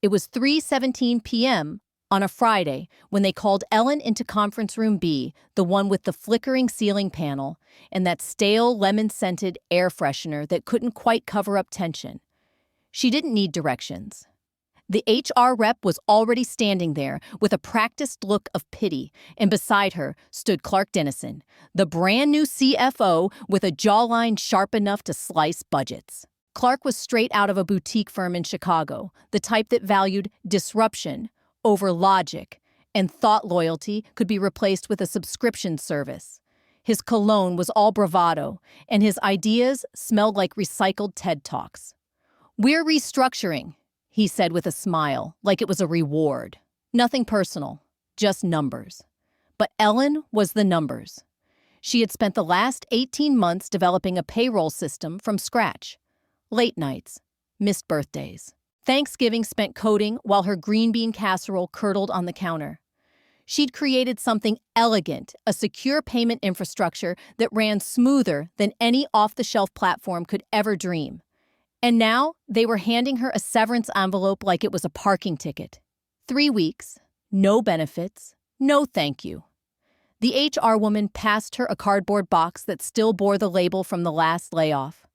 It was 3:17 p.m. on a Friday when they called Ellen into conference room B, the one with the flickering ceiling panel and that stale lemon-scented air freshener that couldn't quite cover up tension. She didn't need directions. The HR rep was already standing there with a practiced look of pity, and beside her stood Clark Dennison, the brand new CFO with a jawline sharp enough to slice budgets. Clark was straight out of a boutique firm in Chicago, the type that valued disruption over logic, and thought loyalty could be replaced with a subscription service. His cologne was all bravado, and his ideas smelled like recycled TED Talks. "We're restructuring," he said with a smile, like it was a reward. Nothing personal, just numbers. But Ellen was the numbers. She had spent the last 18 months developing a payroll system from scratch. Late nights, missed birthdays. Thanksgiving spent coding while her green bean casserole curdled on the counter. She'd created something elegant, a secure payment infrastructure that ran smoother than any off-the-shelf platform could ever dream. And now they were handing her a severance envelope like it was a parking ticket. 3 weeks, no benefits, no thank you. The HR woman passed her a cardboard box that still bore the label from the last layoff.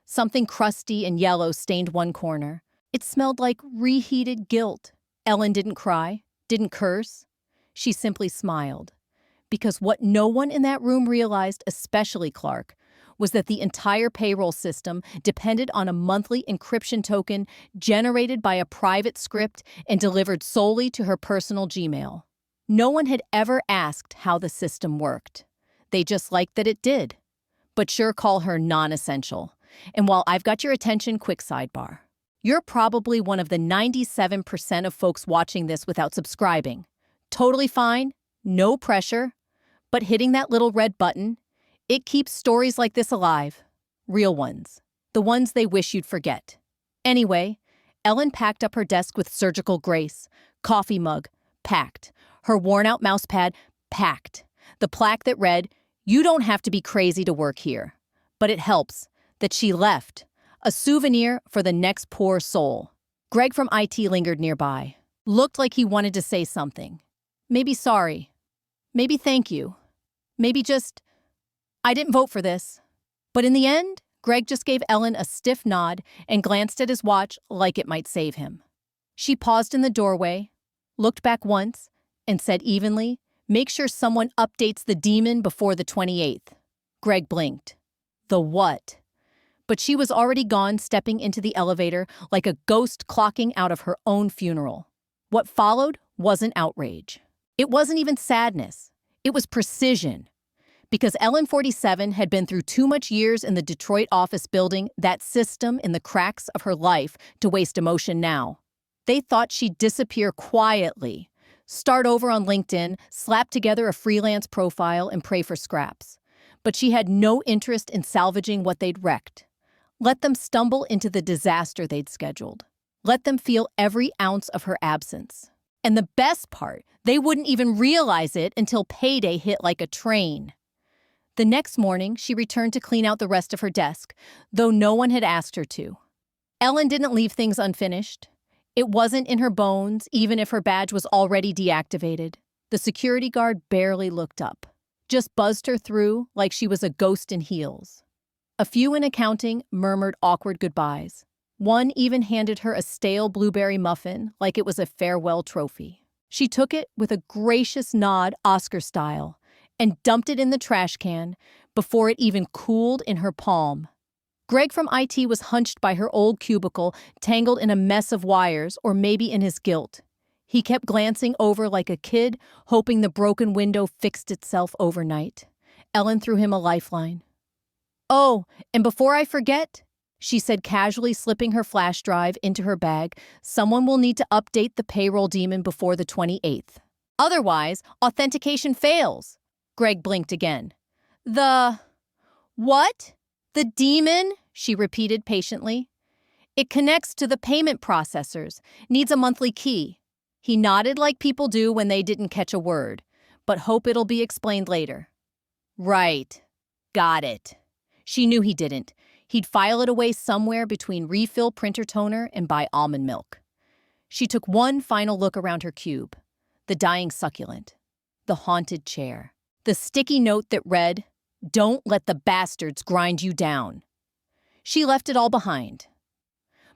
Something crusty and yellow stained one corner. It smelled like reheated guilt. Ellen didn't cry, didn't curse. She simply smiled. Because what no one in that room realized, especially Clark, was that the entire payroll system depended on a monthly encryption token generated by a private script and delivered solely to her personal Gmail. No one had ever asked how the system worked. They just liked that it did. But sure, call her non-essential. And while I've got your attention, quick sidebar. You're probably one of the 97% of folks watching this without subscribing. Totally fine, no pressure, but hitting that little red button, it keeps stories like this alive. Real ones. The ones they wish you'd forget. Anyway, Ellen packed up her desk with surgical grace. Coffee mug, packed. Her worn-out mousepad, packed. The plaque that read, "You don't have to be crazy to work here." But it helps that she left. A souvenir for the next poor soul. Greg from IT lingered nearby. Looked like he wanted to say something. Maybe sorry. Maybe thank you. Maybe just, "I didn't vote for this." But in the end, Greg just gave Ellen a stiff nod and glanced at his watch like it might save him. She paused in the doorway, looked back once, and said evenly, "Make sure someone updates the demon before the 28th. Greg blinked. The what? But she was already gone, stepping into the elevator like a ghost clocking out of her own funeral. What followed wasn't outrage. It wasn't even sadness. It was precision. Because Ellen 47 had been through too much years in the Detroit office building, that system in the cracks of her life, to waste emotion now. They thought she'd disappear quietly, start over on LinkedIn, slap together a freelance profile, and pray for scraps. But she had no interest in salvaging what they'd wrecked. Let them stumble into the disaster they'd scheduled. Let them feel every ounce of her absence. And the best part, they wouldn't even realize it until payday hit like a train. The next morning, she returned to clean out the rest of her desk, though no one had asked her to. Ellen didn't leave things unfinished. It wasn't in her bones, even if her badge was already deactivated. The security guard barely looked up, just buzzed her through like she was a ghost in heels. A few in accounting murmured awkward goodbyes. One even handed her a stale blueberry muffin like it was a farewell trophy. She took it with a gracious nod, Oscar style, and dumped it in the trash can before it even cooled in her palm. Greg from IT was hunched by her old cubicle, tangled in a mess of wires, or maybe in his guilt. He kept glancing over like a kid, hoping the broken window fixed itself overnight. Ellen threw him a lifeline. "Oh, and before I forget," she said casually, slipping her flash drive into her bag, "someone will need to update the payroll demon before the 28th. Otherwise, authentication fails." Greg blinked again. "The what?" "The demon," she repeated patiently. "It connects to the payment processors, needs a monthly key." He nodded like people do when they didn't catch a word, but hope it'll be explained later. Right. Got it. She knew he didn't. He'd file it away somewhere between refill printer toner and buy almond milk. She took one final look around her cube. The dying succulent. The haunted chair. The sticky note that read, "Don't let the bastards grind you down." She left it all behind.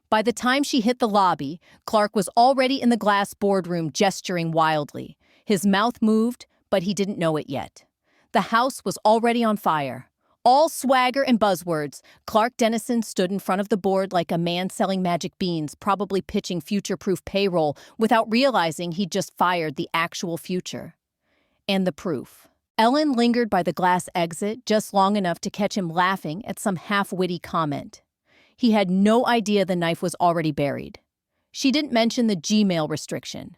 By the time she hit the lobby, Clark was already in the glass boardroom gesturing wildly. His mouth moved, but he didn't know it yet. The house was already on fire. All swagger and buzzwords, Clark Dennison stood in front of the board like a man selling magic beans, probably pitching future-proof payroll without realizing he'd just fired the actual future. And the proof. Ellen lingered by the glass exit just long enough to catch him laughing at some half-witty comment. He had no idea the knife was already buried. She didn't mention the Gmail restriction.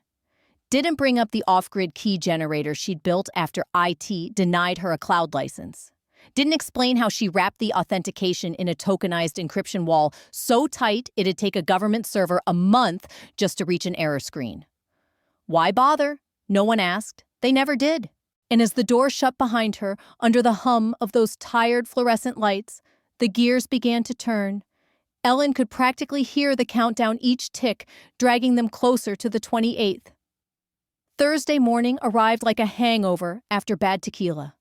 Didn't bring up the off-grid key generator she'd built after IT denied her a cloud license. Didn't explain how she wrapped the authentication in a tokenized encryption wall so tight it'd take a government server a month just to reach an error screen. Why bother? No one asked. They never did. And as the door shut behind her, under the hum of those tired fluorescent lights, the gears began to turn. Ellen could practically hear the countdown each tick, dragging them closer to the 28th. Thursday morning arrived like a hangover after bad tequila.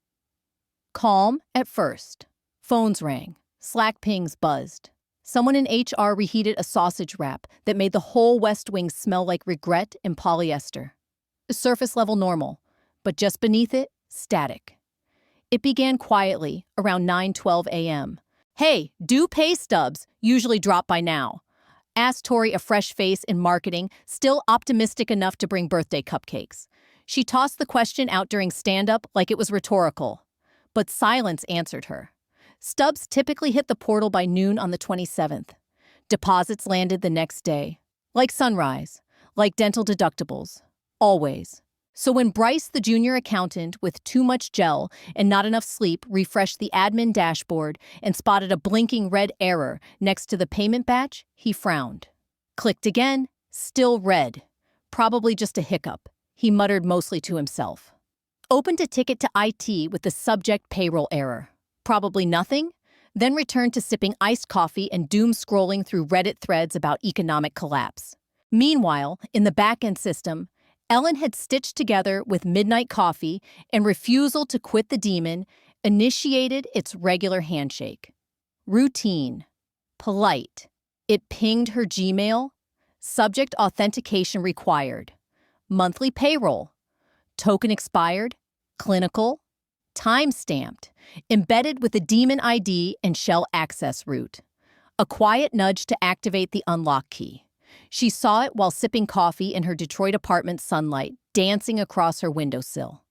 Calm at first. Phones rang. Slack pings buzzed. Someone in HR reheated a sausage wrap that made the whole West Wing smell like regret and polyester. Surface level normal, but just beneath it, static. It began quietly, around 9:12 a.m. "Hey, due pay stubs, usually drop by now," asked Tori, a fresh face in marketing, still optimistic enough to bring birthday cupcakes. She tossed the question out during stand-up like it was rhetorical. But silence answered her. Stubs typically hit the portal by noon on the 27th. Deposits landed the next day. Like sunrise, like dental deductibles. Always. So when Bryce, the junior accountant, with too much gel and not enough sleep, refreshed the admin dashboard and spotted a blinking red error next to the payment batch, he frowned. Clicked again, still red. Probably just a hiccup, he muttered mostly to himself. Opened a ticket to IT with the subject payroll error. Probably nothing, then returned to sipping iced coffee and doom-scrolling through Reddit threads about economic collapse. Meanwhile, in the back-end system, Ellen had stitched together with midnight coffee and refusal to quit the demon, initiated its regular handshake. Routine. Polite. It pinged her Gmail. Subject authentication required. Monthly payroll. Token expired. Clinical. Time-stamped. Embedded with the demon ID and shell access route. A quiet nudge to activate the unlock key. She saw it while sipping coffee in her Detroit apartment's sunlight, dancing across her windowsill.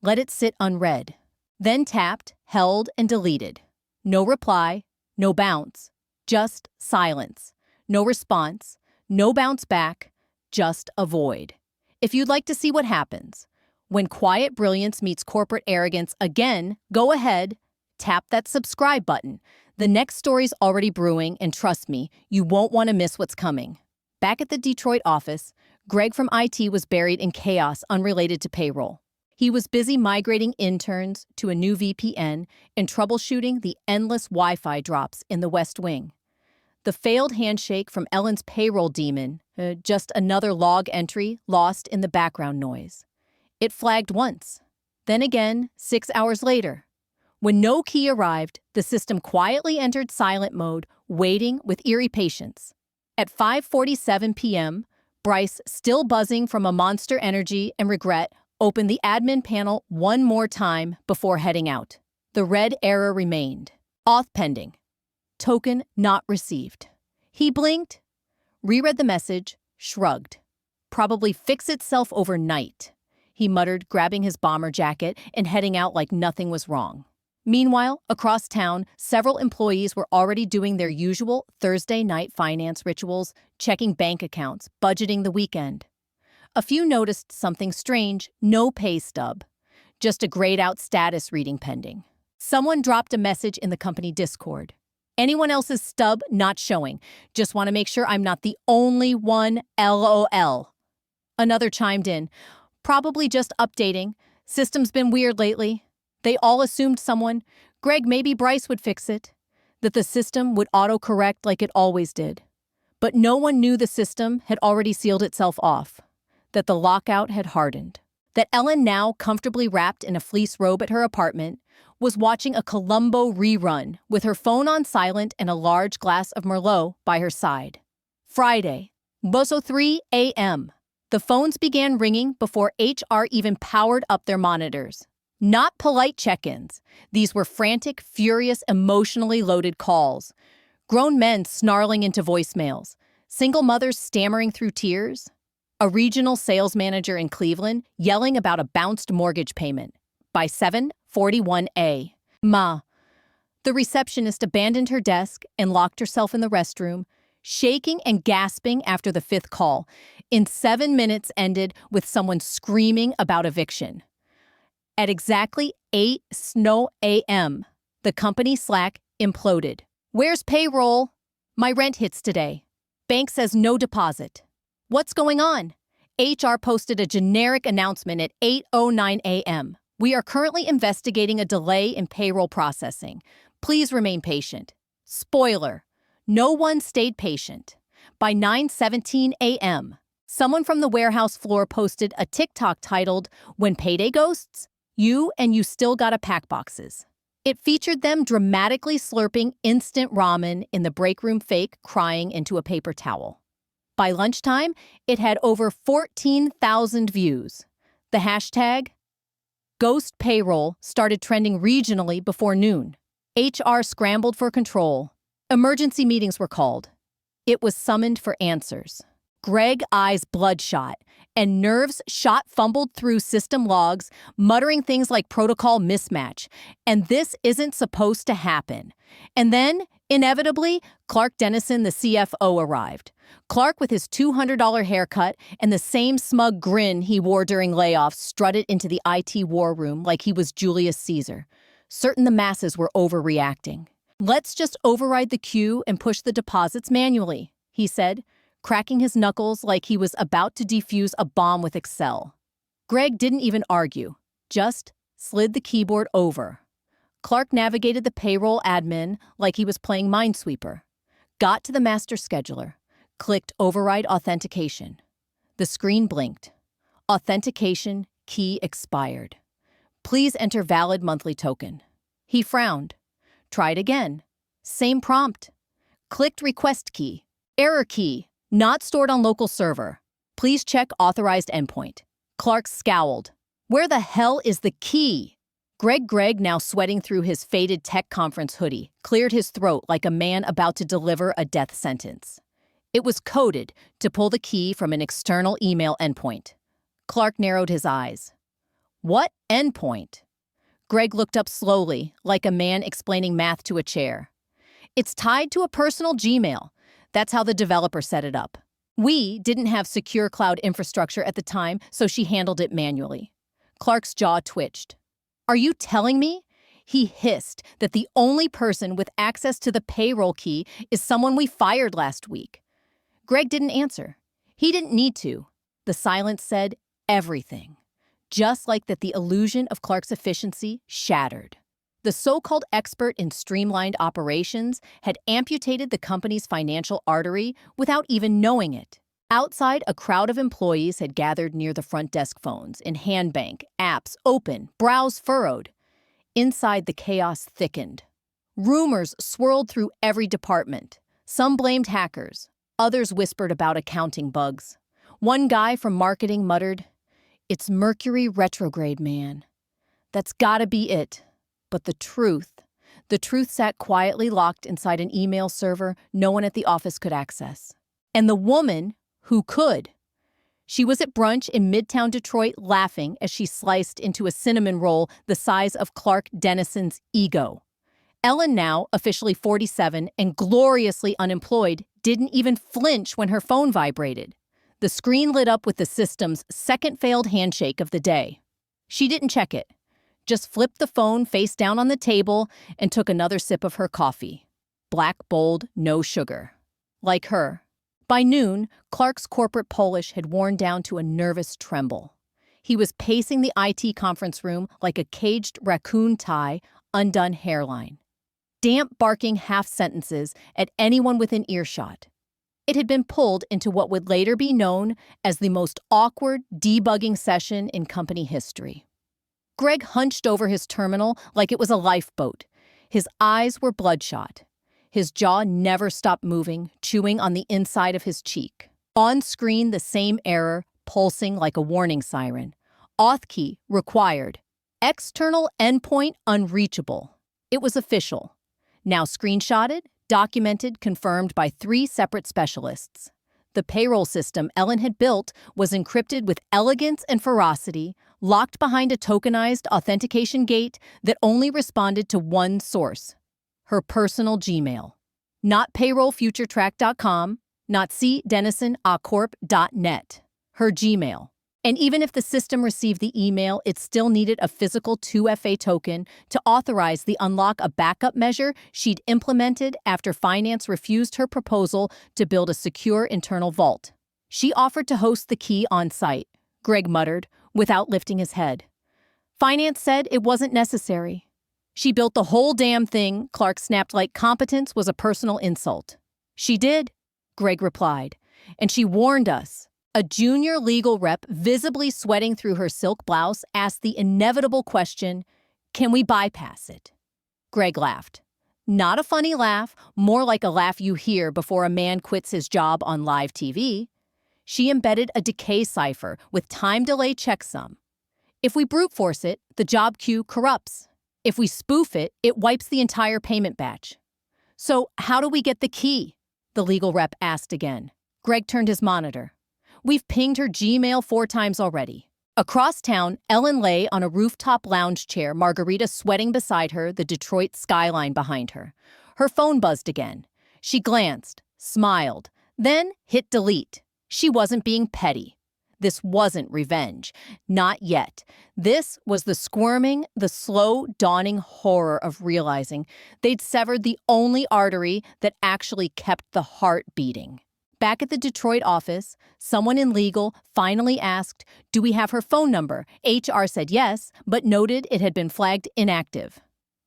Let it sit unread. Then tapped, held, and deleted. No reply, no bounce, just silence. No response, no bounce back, just a void. If you'd like to see what happens, when quiet brilliance meets corporate arrogance again, go ahead, tap that subscribe button. The next story's already brewing, and trust me, you won't want to miss what's coming. Back at the Detroit office, Greg from IT was buried in chaos unrelated to payroll. He was busy migrating interns to a new VPN and troubleshooting the endless Wi-Fi drops in the West Wing. The failed handshake from Ellen's payroll demon, just another log entry lost in the background noise. It flagged once, then again 6 hours later. When no key arrived, the system quietly entered silent mode, waiting with eerie patience. At 5:47 p.m., Bryce, still buzzing from a monster energy and regret, opened the admin panel one more time before heading out. The red error remained. Auth pending. Token not received. He blinked, reread the message, shrugged. Probably fix itself overnight, he muttered, grabbing his bomber jacket and heading out like nothing was wrong. Meanwhile, across town, several employees were already doing their usual Thursday night finance rituals, checking bank accounts, budgeting the weekend. A few noticed something strange: no pay stub. Just a grayed-out status reading pending. Someone dropped a message in the company Discord. Anyone else's stub not showing. Just want to make sure I'm not the only one, LOL. Another chimed in. Probably just updating. System's been weird lately. They all assumed someone, Greg, maybe Bryce would fix it, that the system would autocorrect like it always did. But no one knew the system had already sealed itself off, that the lockout had hardened, that Ellen, now comfortably wrapped in a fleece robe at her apartment, was watching a Columbo rerun with her phone on silent and a large glass of Merlot by her side. Friday, 3 a.m. The phones began ringing before HR even powered up their monitors. Not polite check-ins. These were frantic, furious, emotionally loaded calls. Grown men snarling into voicemails. Single mothers stammering through tears. A regional sales manager in Cleveland yelling about a bounced mortgage payment. By 7:41 a.m. The receptionist abandoned her desk and locked herself in the restroom, shaking and gasping after the fifth call. In 7 minutes ended with someone screaming about eviction. At exactly 8 a.m., the company Slack imploded. Where's payroll? My rent hits today. Bank says no deposit. What's going on? HR posted a generic announcement at 8:09 a.m. We are currently investigating a delay in payroll processing. Please remain patient. Spoiler, no one stayed patient. By 9:17 a.m., someone from the warehouse floor posted a TikTok titled, "When Payday Ghosts, You Still Gotta Pack Boxes." It featured them dramatically slurping instant ramen in the break room, fake crying into a paper towel. By lunchtime, it had over 14,000 views. The hashtag Ghost Payroll started trending regionally before noon. HR scrambled for control. Emergency meetings were called. It was summoned for answers. Greg, eyes bloodshot, and nerves shot, fumbled through system logs, muttering things like protocol mismatch, and this isn't supposed to happen. And then, inevitably, Clark Dennison, the CFO, arrived. Clark, with his $200 haircut and the same smug grin he wore during layoffs, strutted into the IT war room like he was Julius Caesar, certain the masses were overreacting. Let's just override the queue and push the deposits manually, he said, cracking his knuckles like he was about to defuse a bomb with Excel. Greg didn't even argue, just slid the keyboard over. Clark navigated the payroll admin like he was playing Minesweeper, got to the master scheduler, clicked Override Authentication. The screen blinked. Authentication key expired. Please enter valid monthly token. He frowned. Tried again. Same prompt. Clicked Request key. Error key. Not stored on local server. Please check authorized endpoint. Clark scowled. Where the hell is the key? Greg, now sweating through his faded tech conference hoodie, cleared his throat like a man about to deliver a death sentence. It was coded to pull the key from an external email endpoint. Clark narrowed his eyes. What endpoint? Greg looked up slowly, like a man explaining math to a chair. It's tied to a personal Gmail. That's how the developer set it up. We didn't have secure cloud infrastructure at the time, so she handled it manually. Clark's jaw twitched. Are you telling me? He hissed that the only person with access to the payroll key is someone we fired last week. Greg didn't answer. He didn't need to. The silence said everything. Just like that, the illusion of Clark's efficiency shattered. The so-called expert in streamlined operations had amputated the company's financial artery without even knowing it. Outside, a crowd of employees had gathered near the front desk, phones in handbank, apps open, brows furrowed. Inside, the chaos thickened. Rumors swirled through every department. Some blamed hackers. Others whispered about accounting bugs. One guy from marketing muttered, "It's Mercury retrograde, man. That's gotta be it." But the truth sat quietly locked inside an email server no one at the office could access. And the woman who could. She was at brunch in Midtown Detroit, laughing as she sliced into a cinnamon roll the size of Clark Dennison's ego. Ellen, now officially 47 and gloriously unemployed, didn't even flinch when her phone vibrated. The screen lit up with the system's second failed handshake of the day. She didn't check it. Just flipped the phone face down on the table and took another sip of her coffee. Black, bold, no sugar. Like her. By noon, Clark's corporate Polish had worn down to a nervous tremble. He was pacing the IT conference room like a caged raccoon tie, undone hairline. Damp, barking half-sentences at anyone within earshot. It had been pulled into what would later be known as the most awkward debugging session in company history. Greg hunched over his terminal like it was a lifeboat. His eyes were bloodshot. His jaw never stopped moving, chewing on the inside of his cheek. On screen, the same error, pulsing like a warning siren. Auth key required. External endpoint unreachable. It was official. Now screenshotted, documented, confirmed by 3 separate specialists. The payroll system Ellen had built was encrypted with elegance and ferocity, locked behind a tokenized authentication gate that only responded to one source: her personal Gmail. Not payrollfuturetrack.com, not cdennisonaucorp.net. Her Gmail. And even if the system received the email, it still needed a physical 2FA token to authorize the unlock a backup measure she'd implemented after finance refused her proposal to build a secure internal vault. She offered to host the key on site, Greg muttered, without lifting his head. Finance said it wasn't necessary. She built the whole damn thing, Clark snapped like competence was a personal insult. She did, Greg replied, and she warned us. A junior legal rep, visibly sweating through her silk blouse, asked the inevitable question, "Can we bypass it?" Greg laughed. Not a funny laugh, more like a laugh you hear before a man quits his job on live TV. She embedded a decay cipher with time delay checksum. If we brute force it, the job queue corrupts. If we spoof it, it wipes the entire payment batch. So how do we get the key? The legal rep asked again. Greg turned his monitor. We've pinged her Gmail 4 times already. Across town, Ellen lay on a rooftop lounge chair, Margarita sweating beside her, the Detroit skyline behind her. Her phone buzzed again. She glanced, smiled, then hit delete. She wasn't being petty. This wasn't revenge. Not yet. This was the squirming, the slow dawning horror of realizing they'd severed the only artery that actually kept the heart beating. Back at the Detroit office, someone in legal finally asked, "Do we have her phone number?" HR said yes, but noted it had been flagged inactive.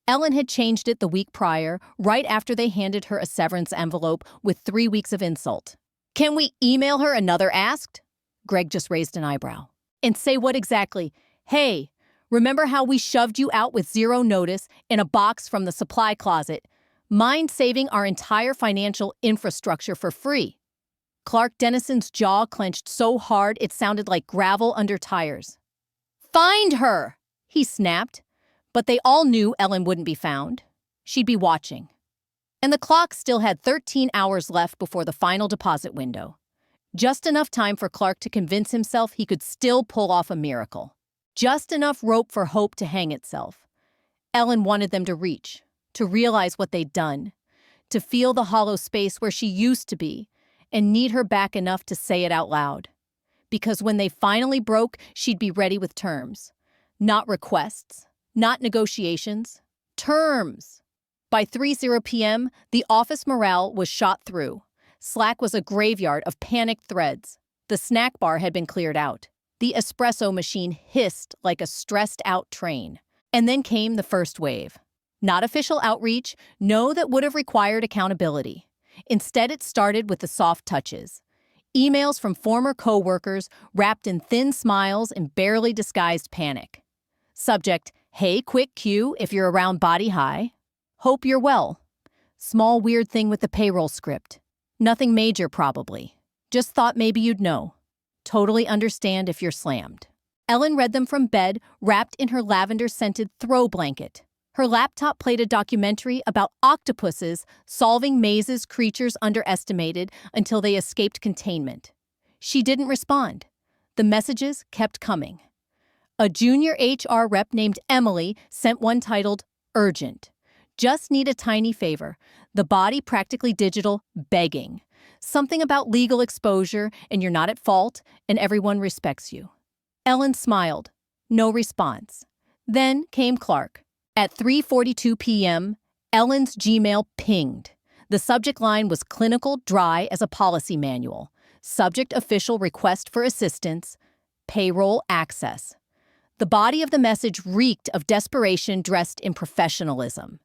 Ellen had changed it the week prior, right after they handed her a severance envelope with 3 weeks of insult. "Can we email her?" another asked. Greg just raised an eyebrow. "And say what exactly?" "Hey, remember how we shoved you out with 0 notice in a box from the supply closet? Mind saving our entire financial infrastructure for free?" Clark Dennison's jaw clenched so hard it sounded like gravel under tires. "Find her!" he snapped. But they all knew Ellen wouldn't be found. She'd be watching. And the clock still had 13 hours left before the final deposit window. Just enough time for Clark to convince himself he could still pull off a miracle. Just enough rope for hope to hang itself. Ellen wanted them to reach, to realize what they'd done, to feel the hollow space where she used to be, and need her back enough to say it out loud. Because when they finally broke, she'd be ready with terms. Not requests, not negotiations, terms. By 3:00 p.m., the office morale was shot through. Slack was a graveyard of panicked threads. The snack bar had been cleared out. The espresso machine hissed like a stressed-out train. And then came the first wave. Not official outreach, no, that would have required accountability. Instead, it started with the soft touches. Emails from former co-workers wrapped in thin smiles and barely disguised panic. Subject, "Hey, quick cue if you're around body high. Hope you're well." Small weird thing with the payroll script. Nothing major, probably. Just thought maybe you'd know. Totally understand if you're slammed. Ellen read them from bed, wrapped in her lavender-scented throw blanket. Her laptop played a documentary about octopuses solving mazes creatures underestimated until they escaped containment. She didn't respond. The messages kept coming. A junior HR rep named Emily sent one titled, "Urgent. Just need a tiny favor. The body practically digital, begging. Something about legal exposure, and you're not at fault, and everyone respects you." Ellen smiled. No response. Then came Clark. At 3:42 p.m., Ellen's Gmail pinged. The subject line was clinical, dry as a policy manual. Subject official request for assistance. Payroll access. The body of the message reeked of desperation dressed in professionalism.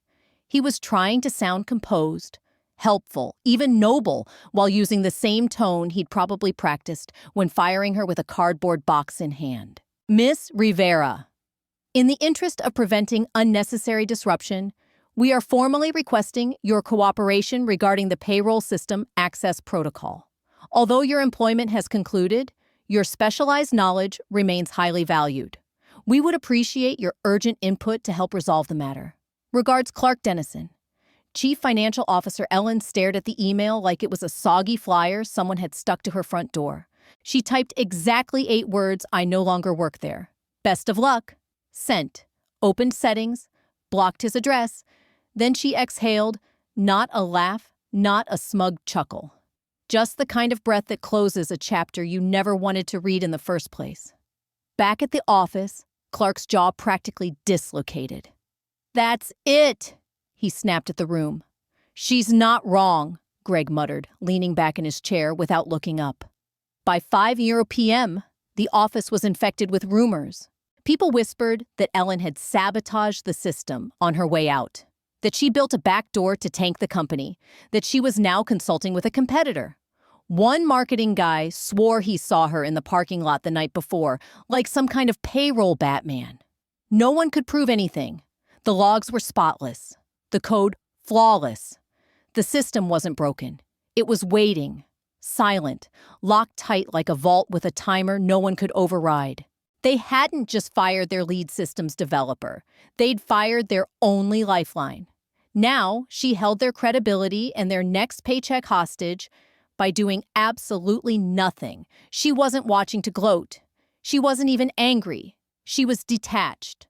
He was trying to sound composed. helpful, even noble, while using the same tone he'd probably practiced when firing her with a cardboard box in hand. Miss Rivera, in the interest of preventing unnecessary disruption, we are formally requesting your cooperation regarding the payroll system access protocol. Although your employment has concluded, your specialized knowledge remains highly valued. We would appreciate your urgent input to help resolve the matter. Regards, Clark Dennison. Chief Financial Officer Ellen stared at the email like it was a soggy flyer someone had stuck to her front door. She typed exactly 8 words, "I no longer work there." Best of luck. Sent. Opened settings. Blocked his address. Then she exhaled, not a laugh, not a smug chuckle. Just the kind of breath that closes a chapter you never wanted to read in the first place. Back at the office, Clark's jaw practically dislocated. "That's it!" he snapped at the room. "She's not wrong," Greg muttered, leaning back in his chair without looking up. By 5 p.m., the office was infected with rumors. People whispered that Ellen had sabotaged the system on her way out, that she built a back door to tank the company, that she was now consulting with a competitor. One marketing guy swore he saw her in the parking lot the night before, like some kind of payroll Batman. No one could prove anything. The logs were spotless. The code flawless. The system wasn't broken. It was waiting, silent, locked tight like a vault with a timer no one could override. They hadn't just fired their lead systems developer. They'd fired their only lifeline. Now, she held their credibility and their next paycheck hostage by doing absolutely nothing. She wasn't watching to gloat. She wasn't even angry. She was detached.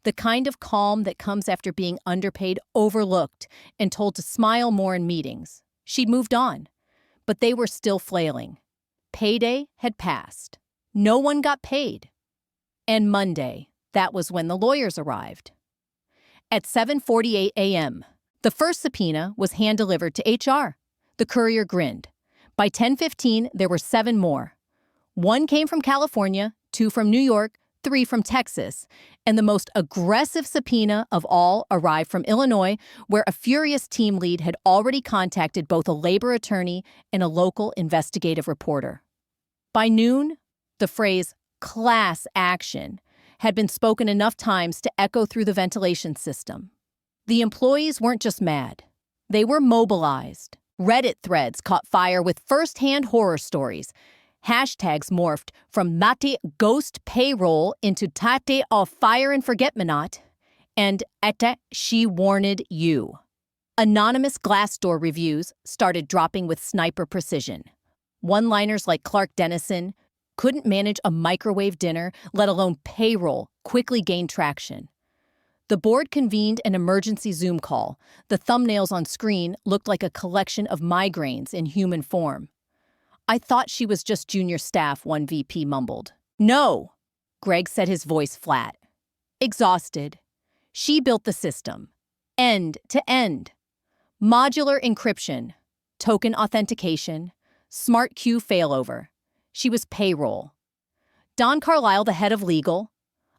The kind of calm that comes after being underpaid, overlooked, and told to smile more in meetings. She'd moved on, but they were still flailing. Payday had passed. No one got paid. And Monday, that was when the lawyers arrived. At 7:48 a.m., the first subpoena was hand-delivered to HR. The courier grinned. By 10:15, there were 7 more. 1 came from California, 2 from New York, 3 from Texas, and the most aggressive subpoena of all arrived from Illinois, where a furious team lead had already contacted both a labor attorney and a local investigative reporter. By noon, the phrase class action had been spoken enough times to echo through the ventilation system. The employees weren't just mad. They were mobilized. Reddit threads caught fire with first-hand horror stories. Hashtags morphed from Mate Ghost Payroll into Tate of Fire and Forget-Me-Not and Ete She Warned You. Anonymous Glassdoor reviews started dropping with sniper precision. One-liners like Clark Dennison couldn't manage a microwave dinner, let alone payroll, quickly gained traction. The board convened an emergency Zoom call. The thumbnails on screen looked like a collection of migraines in human form. "I thought she was just junior staff," one VP mumbled. "No," Greg said, his voice flat. "Exhausted. She built the system. End to end. Modular encryption, token authentication, smart queue failover. She was payroll." Don Carlisle, the head of legal,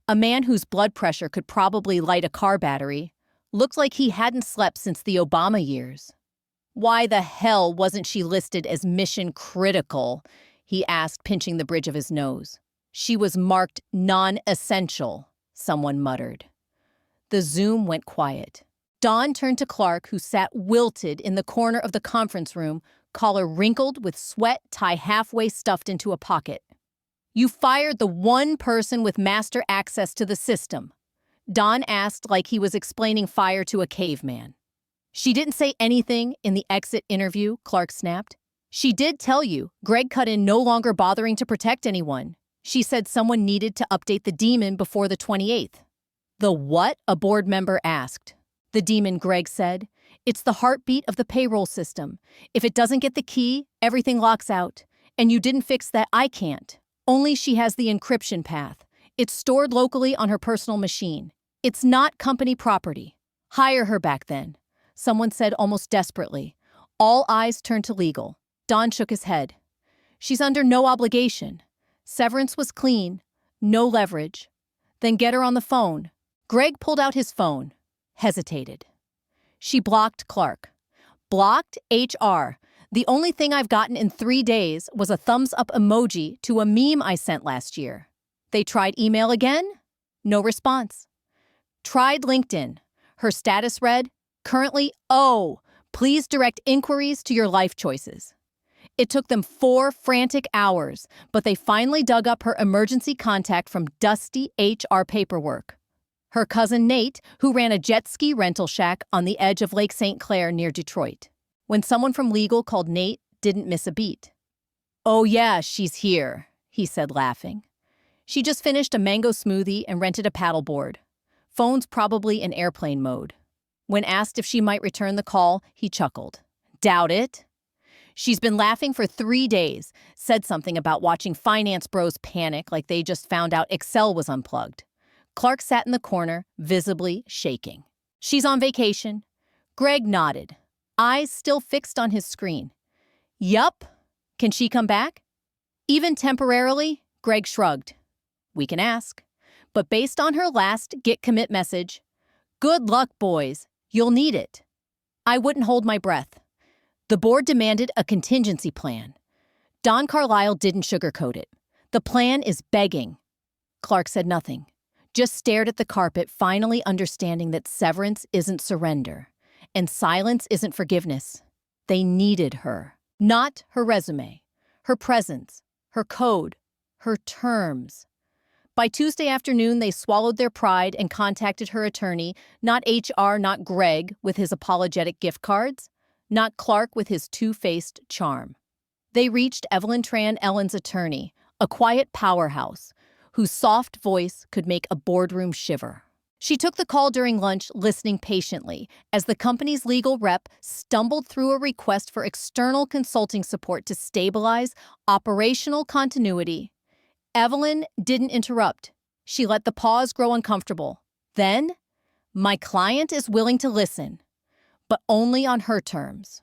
a man whose blood pressure could probably light a car battery, looked like he hadn't slept since the Obama years. "Why the hell wasn't she listed as mission critical?" he asked, pinching the bridge of his nose. "She was marked non-essential," someone muttered. The Zoom went quiet. Don turned to Clark, who sat wilted in the corner of the conference room, collar wrinkled with sweat, tie halfway stuffed into a pocket. "You fired the one person with master access to the system," Don asked like he was explaining fire to a caveman. "She didn't say anything in the exit interview," Clark snapped. "She did tell you Greg cut in no longer bothering to protect anyone. She said someone needed to update the daemon before the 28th. "The what?" a board member asked. "The daemon," Greg said. "It's the heartbeat of the payroll system. If it doesn't get the key, everything locks out. And you didn't fix that, I can't. Only she has the encryption path. It's stored locally on her personal machine. It's not company property. Hire her back then," someone said almost desperately. All eyes turned to legal. Don shook his head. "She's under no obligation. Severance was clean. No leverage. Then get her on the phone." Greg pulled out his phone. Hesitated. "She blocked Clark. Blocked HR. The only thing I've gotten in 3 days was a thumbs up emoji to a meme I sent last year. They tried email again? No response. Tried LinkedIn. Her status read, currently, please direct inquiries to your life choices. It took them 4 frantic hours, but they finally dug up her emergency contact from dusty HR paperwork. Her cousin Nate, who ran a jet ski rental shack on the edge of Lake St. Clair near Detroit. When someone from legal called Nate, didn't miss a beat. "Oh yeah, she's here," he said, laughing. She just finished a mango smoothie and rented a paddleboard. Phone's probably in airplane mode. When asked if she might return the call, he chuckled. "Doubt it." She's been laughing for 3 days, said something about watching finance bros panic like they just found out Excel was unplugged. Clark sat in the corner, visibly shaking. "She's on vacation." Greg nodded, eyes still fixed on his screen. "Yup. Can she come back?" "Even temporarily?" Greg shrugged. "We can ask." But based on her last get commit message, "Good luck, boys. You'll need it." I wouldn't hold my breath. The board demanded a contingency plan. Don Carlisle didn't sugarcoat it. "The plan is begging." Clark said nothing, just stared at the carpet, finally understanding that severance isn't surrender, and silence isn't forgiveness. They needed her. Not her resume, her presence, her code, her terms. By Tuesday afternoon, they swallowed their pride and contacted her attorney, not HR, not Greg with his apologetic gift cards, not Clark with his two-faced charm. They reached Evelyn Tran, Ellen's attorney, a quiet powerhouse, whose soft voice could make a boardroom shiver. She took the call during lunch, listening patiently, as the company's legal rep stumbled through a request for external consulting support to stabilize operational continuity. Evelyn didn't interrupt. She let the pause grow uncomfortable. Then, "My client is willing to listen, but only on her terms."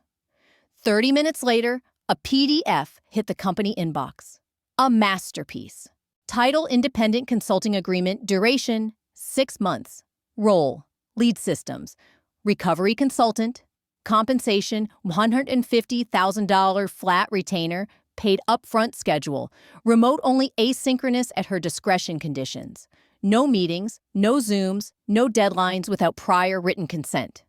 30 minutes later, a PDF hit the company inbox. A masterpiece. Title: Independent Consulting Agreement. Duration: 6 months. Role: Lead Systems. Recovery Consultant. Compensation: $150,000 flat retainer, paid upfront schedule. Remote only, asynchronous at her discretion conditions. No meetings, no Zooms, no deadlines without prior written consent.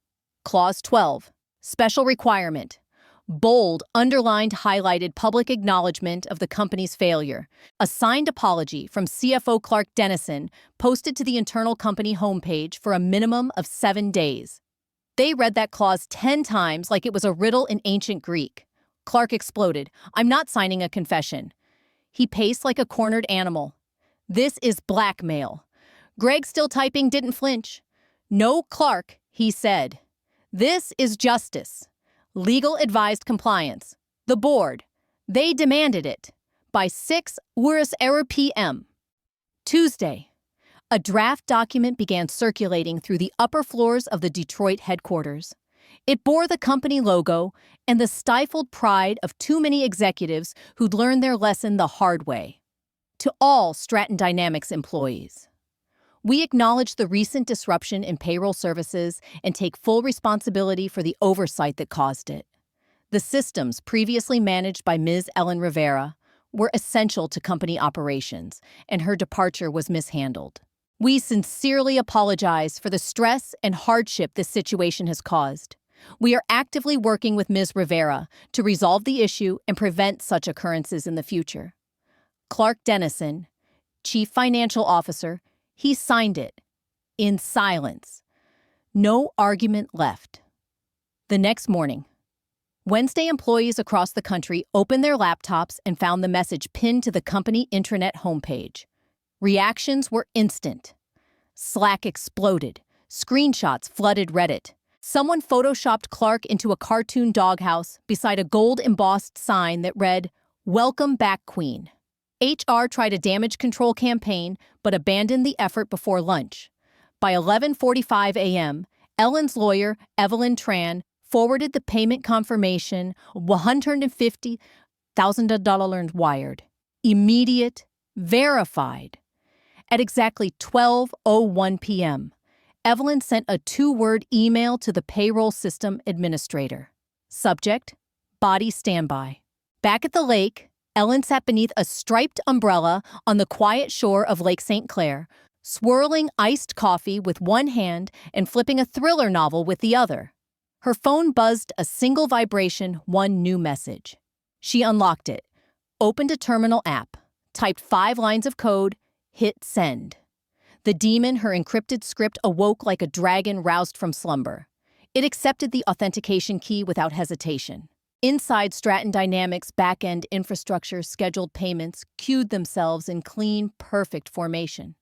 Clause 12. Special requirement. Bold, underlined, highlighted public acknowledgement of the company's failure. A signed apology from CFO Clark Dennison posted to the internal company homepage for a minimum of 7 days. They read that clause 10 times like it was a riddle in ancient Greek. Clark exploded. "I'm not signing a confession." He paced like a cornered animal. "This is blackmail." Greg, still typing, didn't flinch. "No, Clark," he said. "This is justice. Legal advised compliance. The board. They demanded it. By 6:00 p.m. Tuesday. A draft document began circulating through the upper floors of the Detroit headquarters. It bore the company logo and the stifled pride of too many executives who'd learned their lesson the hard way. To all Stratton Dynamics employees, we acknowledge the recent disruption in payroll services and take full responsibility for the oversight that caused it. The systems previously managed by Ms. Ellen Rivera were essential to company operations, and her departure was mishandled. We sincerely apologize for the stress and hardship this situation has caused. We are actively working with Ms. Rivera to resolve the issue and prevent such occurrences in the future. Clark Dennison, Chief Financial Officer, he signed it in silence. No argument left. The next morning, Wednesday, employees across the country opened their laptops and found the message pinned to the company intranet homepage. Reactions were instant. Slack exploded. Screenshots flooded Reddit. Someone photoshopped Clark into a cartoon doghouse beside a gold-embossed sign that read, "Welcome back, Queen." HR tried a damage control campaign, but abandoned the effort before lunch. By 11:45 a.m., Ellen's lawyer, Evelyn Tran, forwarded the payment confirmation, $150,000 wired. Immediate, verified. At exactly 12:01 p.m., Evelyn sent a 2-word email to the payroll system administrator. Subject, body standby. Back at the lake, Ellen sat beneath a striped umbrella on the quiet shore of Lake St. Clair, swirling iced coffee with one hand and flipping a thriller novel with the other. Her phone buzzed a single vibration, one new message. She unlocked it, opened a terminal app, typed 5 lines of code, hit send. The demon, her encrypted script, awoke like a dragon roused from slumber. It accepted the authentication key without hesitation. Inside Stratton Dynamics' back-end infrastructure, scheduled payments queued themselves in clean, perfect formation.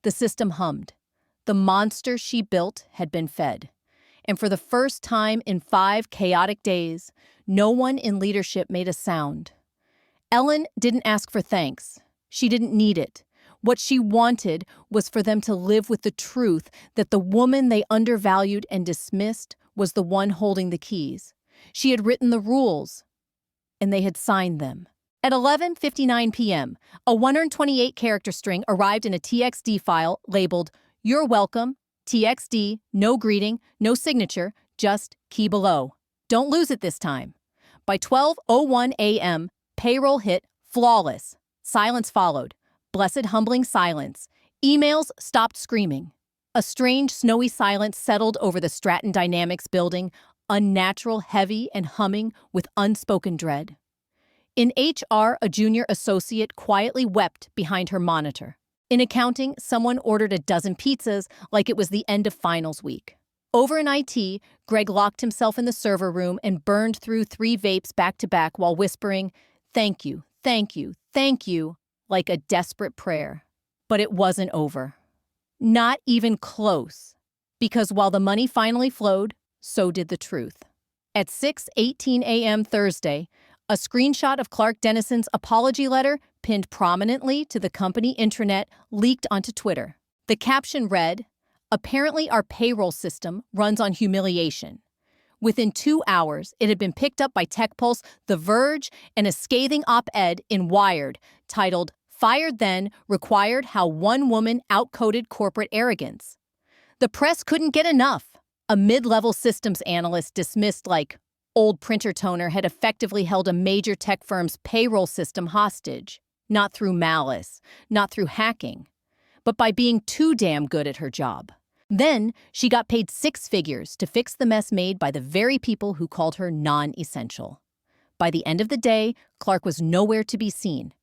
The system hummed. The monster she built had been fed. And for the first time in 5 chaotic days, no one in leadership made a sound. Ellen didn't ask for thanks. She didn't need it. What she wanted was for them to live with the truth that the woman they undervalued and dismissed was the one holding the keys. She had written the rules, and they had signed them. At 11:59 p.m., a 128-character string arrived in a TXT file labeled, "You're welcome, TXT, no greeting, no signature, just key below. Don't lose it this time." By 12:01 a.m., payroll hit flawless. Silence followed. Blessed humbling silence. Emails stopped screaming. A strange snowy silence settled over the Stratton Dynamics building, unnatural, heavy, and humming with unspoken dread. In HR, a junior associate quietly wept behind her monitor. In accounting, someone ordered a dozen pizzas like it was the end of finals week. Over in IT, Greg locked himself in the server room and burned through 3 vapes back-to-back while whispering, "Thank you, thank you, thank you," like a desperate prayer. But it wasn't over. Not even close. Because while the money finally flowed, so did the truth. At 6:18 a.m. Thursday, a screenshot of Clark Dennison's apology letter, pinned prominently to the company intranet, leaked onto Twitter. The caption read, "Apparently our payroll system runs on humiliation." Within 2 hours, it had been picked up by TechPulse, The Verge, and a scathing op-ed in Wired titled, "Fired Then Required How One Woman Outcoded Corporate Arrogance." The press couldn't get enough. A mid-level systems analyst dismissed like old printer toner had effectively held a major tech firm's payroll system hostage, not through malice, not through hacking, but by being too damn good at her job. Then, she got paid 6 figures to fix the mess made by the very people who called her non-essential. By the end of the day, Clark was nowhere to be seen.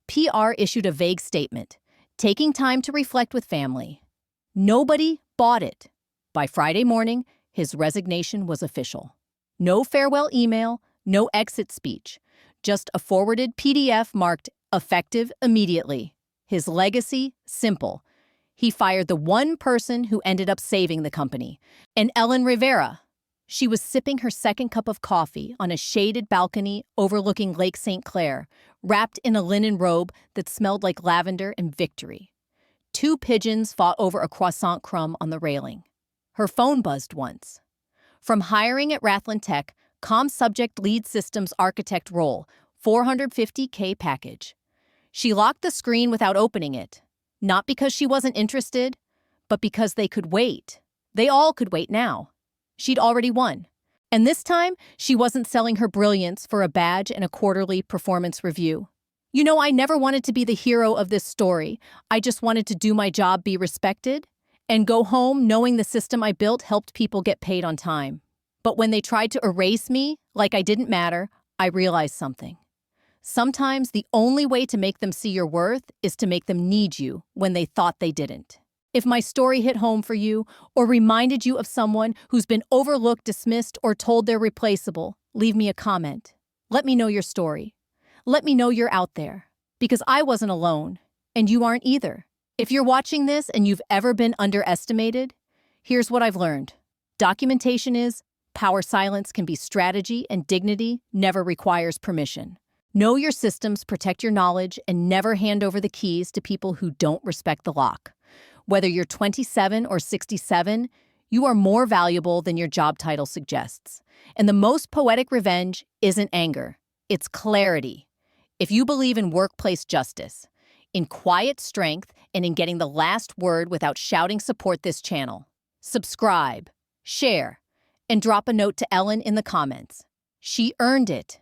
PR issued a vague statement, taking time to reflect with family. Nobody bought it. By Friday morning, his resignation was official. No farewell email, no exit speech, just a forwarded PDF marked "effective immediately." His legacy, simple. He fired the one person who ended up saving the company, and Ellen Rivera. She was sipping her second cup of coffee on a shaded balcony overlooking Lake St. Clair, wrapped in a linen robe that smelled like lavender and victory. 2 pigeons fought over a croissant crumb on the railing. Her phone buzzed once. From hiring at Rathland Tech, comm subject lead systems architect role, $450K package. She locked the screen without opening it. Not because she wasn't interested, but because they could wait. They all could wait now. She'd already won. And this time, she wasn't selling her brilliance for a badge and a quarterly performance review. "You know, I never wanted to be the hero of this story. I just wanted to do my job, be respected, and go home knowing the system I built helped people get paid on time. But when they tried to erase me, like I didn't matter, I realized something. Sometimes the only way to make them see your worth is to make them need you when they thought they didn't." If my story hit home for you or reminded you of someone who's been overlooked, dismissed, or told they're replaceable, leave me a comment. Let me know your story. Let me know you're out there. Because I wasn't alone, and you aren't either. If you're watching this and you've ever been underestimated, here's what I've learned. Documentation is, power silence can be strategy, and dignity never requires permission. Know your systems, protect your knowledge, and never hand over the keys to people who don't respect the lock. Whether you're 27 or 67, you are more valuable than your job title suggests. And the most poetic revenge isn't anger, it's clarity. If you believe in workplace justice, in quiet strength, and in getting the last word without shouting, support this channel. Subscribe, share, and drop a note to Ellen in the comments. She earned it.